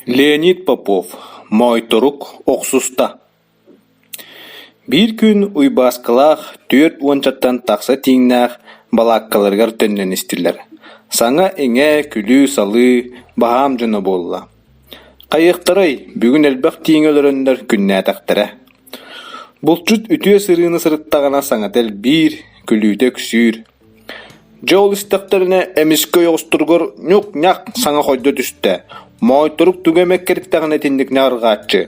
Леонид Попов, Мойторук, Оксуста. Bir gün uybaskılaq 4 onçattan taqsa tiңнақ балаққаларғар төннен істілер. Саңа эңе, күлі, салы, бағам жыны болла. Қайықтарай, бүгін әлбақ тиң өліріндер күнне тақтыра. Бұлчут үтіе сырыны сырыттағана саңател бір, күліде күсір. Жол істіқтіріне әміскі оғыстырғыр нүк-няқ саңа қойды түсті. Мойторук түгемек керіктағын әтіндік нағырғатшы.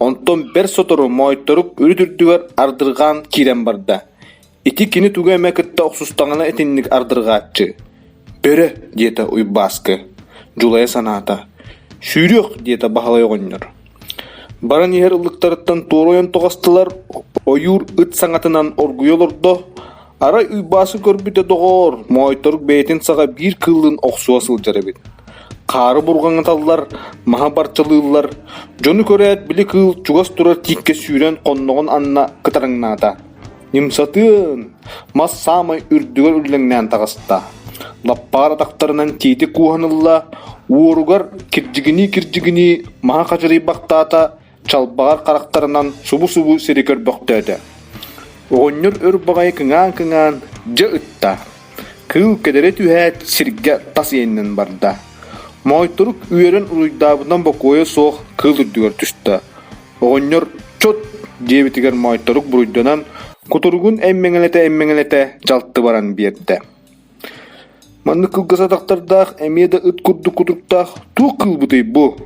Онтон бер сотору мойторук үрдүрдүгөр ардырган кирен барда. Ити кини түгемек ытта оксустағына әтіндік ардырғатшы. Бере, диета уйбаскы. Жулая саната. Сүйрек, диета бағалай оғынныр. Баран ехер ылықтарыттан туроян тоғастылар, ойур ыт саңатынан оргуйолордо. Арай уйбасы көрбіде доғор, мойторук бейтін саға бір кылын оксуа сылжары бит. Қары бұрғаңы талдар, маға барчалылар, жоны көрәт білі кыл чугас тұрар тикке сүйрен қонноғын анна қытарыңнада. Немсатын, мас самай үрдігер үлліңнен тағыста. Лаппар атақтарынан тейті куғанылла, уоругар киржігіні маға қажырый бақтата, чалбағар қарақтарынан субу-субу серекер бөқтәді. Оғынныр өр бағай кыңан жа ұтта. Кыл кедері түйәт сірге тас еннен барда. Мойторук үйерен уруйдабынан бакуя соқ кыл үрдігер түсті. Оғынныр чот дебетігер мойторук бұруйданан кутургун әммеңелете жалты баран берді. Манны кылгаса тақтардақ әмеді үт күрді кутуруктақ ту кыл бұдай бұ.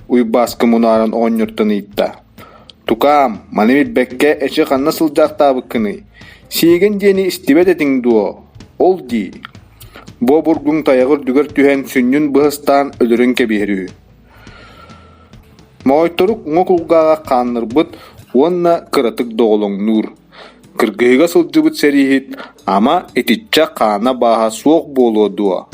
Уйбаскы мұнарын оғынныртын итті. Тукам, малемет бәкке әші қанна сылжақтабы кыны. Сейген дені істебет әтің дуо. Ол ди. Бо бургун таяғыр дүгір түхен сүннүн бұғыстан өлірін кеберүү. Мойторук оңокулгаға қанныр бұд, онна кыратык доғылың нұр. Кыргыйға сылжы бұд сәрихет, ама этитча қана баға суық болу дуа.